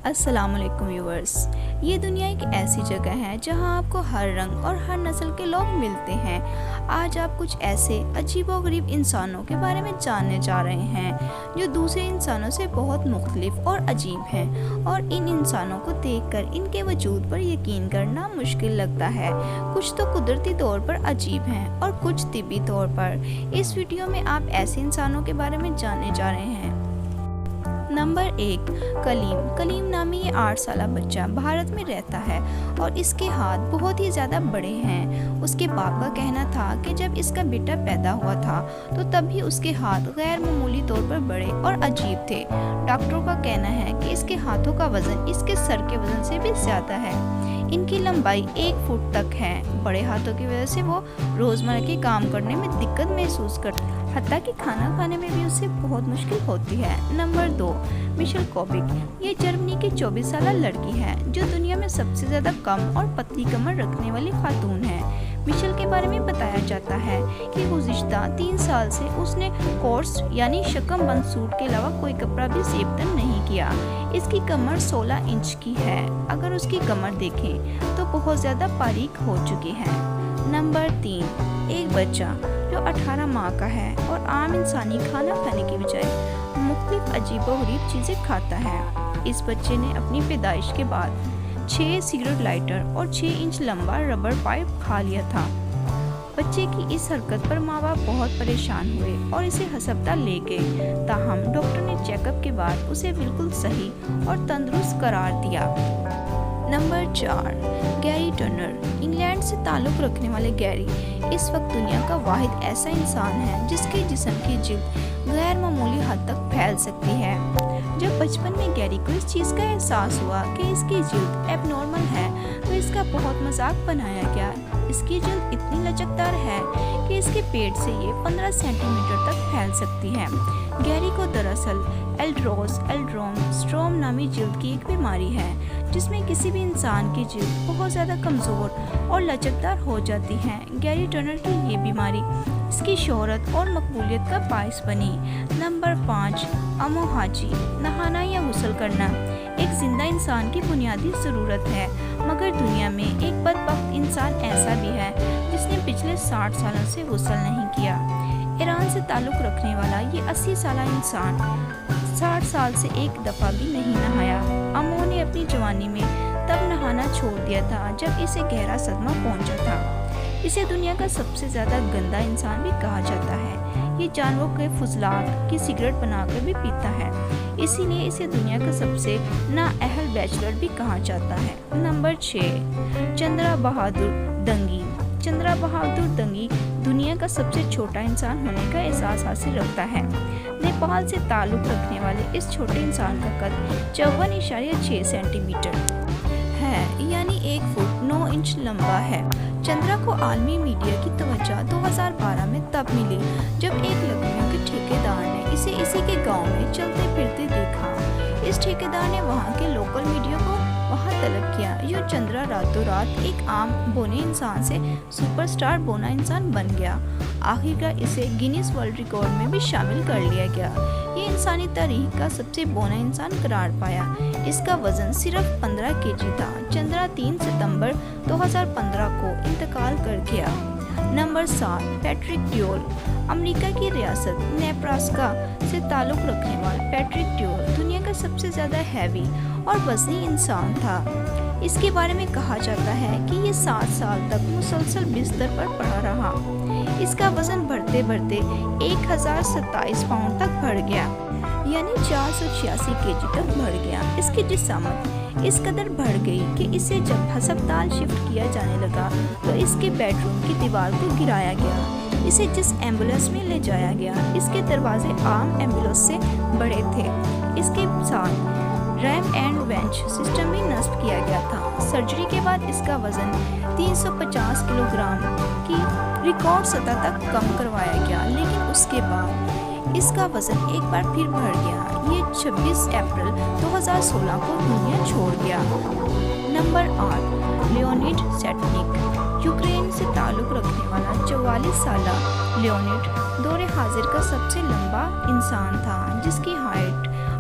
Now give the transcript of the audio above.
السلام علیکم ویورز، یہ دنیا ایک ایسی جگہ ہے جہاں آپ کو ہر رنگ اور ہر نسل کے لوگ ملتے ہیں۔ آج آپ کچھ ایسے عجیب و غریب انسانوں کے بارے میں جاننے جا رہے ہیں جو دوسرے انسانوں سے بہت مختلف اور عجیب ہیں، اور ان انسانوں کو دیکھ کر ان کے وجود پر یقین کرنا مشکل لگتا ہے۔ کچھ تو قدرتی طور پر عجیب ہیں اور کچھ طبی طور پر۔ اس ویڈیو میں آپ ایسے انسانوں کے بارے میں جاننے جا رہے ہیں۔ نمبر 1، کلیم نامی یہ 8 سالہ بچہ بھارت میں رہتا ہے اور اس کے ہاتھ بہت ہی زیادہ بڑے ہیں۔ اس کے باپ کا کہنا تھا کہ جب اس کا بیٹا پیدا ہوا تھا تو تب بھی اس کے ہاتھ غیر معمولی طور پر بڑے اور عجیب تھے۔ ڈاکٹروں کا کہنا ہے کہ اس کے ہاتھوں کا وزن اس کے سر کے وزن سے بھی زیادہ ہے۔ ان کی لمبائی 1 فٹ تک ہے۔ بڑے ہاتھوں کی وجہ سے وہ روزمرہ کے کام کرنے میں دقت محسوس کرتے ہیں، حتیٰ کہ کھانا کھانے میں بھی اسے بہت مشکل ہوتی ہے۔ نمبر 2، میشل کوبک۔ یہ جرمنی کی 24 سالہ لڑکی ہے جو دنیا میں سب سے زیادہ کم اور پتلی کمر رکھنے والی خاتون ہے۔ میشل کے بارے میں بتایا جاتا ہے کہ گزشتہ 3 سال سے اس نے کورس یعنی شکم بند سوٹ کے علاوہ کوئی کپڑا بھی زیب تن نہیں کیا۔ اس کی کمر 16 انچ کی ہے۔ اگر اس کی کمر دیکھیں تو بہت زیادہ باریک ہو چکی ہے۔ نمبر 3، ایک بچہ جو 18 ماہ کا ہے اور عام انسانی کھانا کھانے کی بجائے مختلف عجیب و غریب چیزیں کھاتا ہے۔ اس بچے نے اپنی پیدائش کے بعد 6 سگریٹ لائٹر اور 6 انچ لمبا ربڑ پائپ کھا لیا تھا۔ بچے کی اس حرکت پر ماں باپ بہت پریشان ہوئے اور اسے ہسپتال لے گئے، تاہم ڈاکٹر نے چیک اپ کے بعد اسے بالکل صحیح اور تندرست قرار دیا۔ نمبر 4، گیری ٹرنر۔ انگلینڈ سے تعلق رکھنے والے گیری اس وقت دنیا کا واحد ایسا انسان ہے جس کے جسم کی جلد غیر معمولی حد تک پھیل سکتی ہے۔ جب بچپن میں گیری کو اس چیز کا احساس ہوا کہ اس کی جلد ایب نارمل ہے تو اس کا بہت مذاق بنایا گیا۔ اس کی جلد اتنی لچکدار ہے کہ اس کے پیٹ سے یہ 15 سینٹی میٹر تک پھیل سکتی ہے۔ گیری کو دراصل ایلڈروم سٹروم نامی جلد کی ایک بیماری ہے جس میں کسی بھی انسان کی جلد بہت زیادہ کمزور اور لچکدار ہو جاتی ہے۔ گیری ٹرنر کی یہ بیماری اس کی شہرت اور مقبولیت کا باعث بنی۔ نمبر 5، امو حاجی۔ نہانا یا غسل کرنا ایک زندہ انسان کی بنیادی ضرورت ہے، مگر دنیا میں ایک بدبخت انسان ایسا بھی ہے جس نے پچھلے 60 سالوں سے غسل نہیں کیا۔ ایران سے تعلق رکھنے والا یہ 80 سالہ انسان 60 سال سے ایک دفعہ بھی نہیں نہایا۔ امو نے اپنی جوانی میں تب نہانا چھوڑ دیا تھا جب اسے گہرا صدمہ پہنچا تھا۔ اسے دنیا کا سب سے زیادہ گندا انسان بھی کہا جاتا ہے۔ یہ جانوروں کے فضلات کی سگریٹ بنا کر بھی پیتا ہے، اسی لیے اسے دنیا کا سب سے نااہل بیچلر بھی کہا جاتا ہے۔ نمبر 6، چندرا بہادر دنگی۔ چندرا بہادر دنگی دنیا کا سب سے چھوٹا انسان ہونے کا اعزاز حاصل رکھتا ہے۔ نیپال سے تعلق رکھنے والے اس چھوٹے انسان کا قد 54.6 سینٹی میٹر ہے، یعنی 1 فٹ 9 انچ لمبا ہے۔ چندرا کو عالمی میڈیا کی توجہ 2012 میں تب ملی جب ایک لکڑیوں کے ٹھیکیدار نے اسے اسی کے گاؤں میں چلتے پھرتے دیکھا۔ اس ٹھیکیدار نے وہاں کے لوکل میڈیا کو وہاں طلب کیا۔ یہ چندرا راتوں رات ایک عام بونے انسان سے سپر سٹار بونا انسان بن گیا۔ آخرکار اسے گینیس ورلڈ ریکارڈ میں بھی شامل کر لیا گیا۔ یہ انسانی تاریخ کا سب سے بونا انسان قرار پایا۔ اس کا وزن صرف 15 kg تھا۔ چندرا 3 ستمبر 2015 کو انتقال کر گیا۔ Number 7، Patrick dual. امریکہ کی ریاست نیبراسکا سے تعلق رکھنے والا پیٹرک ڈیول دنیا کا سب سے زیادہ ہیوی اور وزنی انسان تھا۔ اس کے بارے میں کہا جاتا ہے کہ یہ 7 سال تک مسلسل بستر پر پڑا رہا۔ اس کا وزن بڑھتے بڑھتے 1027 پاؤنڈ تک بڑھ گیا، یعنی 486 kg تک بڑھ گیا۔ اس کی جسامت اس قدر بڑھ گئی کہ اسے جب ہسپتال شفٹ کیا جانے لگا تو اس کے بیڈ روم کی دیوار کو گرایا گیا۔ اسے جس ایمبولینس میں لے جایا گیا اس کے دروازے عام ایمبولینس سے بڑے تھے۔ اس کے ساتھ ریمپ اینڈ وینچ سسٹم بھی نصب کیا گیا تھا۔ سرجری کے بعد اس کا وزن 350 کلو گرام کی ریکارڈ سطح تک کم کروایا گیا، لیکن اس کے بعد اس کا وزن ایک بار پھر بڑھ گیا۔ یہ 26 اپریل 2016 کو دنیا چھوڑ گیا۔ Number 8، لیونیڈ satanic. یوکرین سے تعلق رکھنے والا 44 سالہ لیونیڈ دور حاضر کا سب سے لمبا انسان تھا، جس کی ہائٹ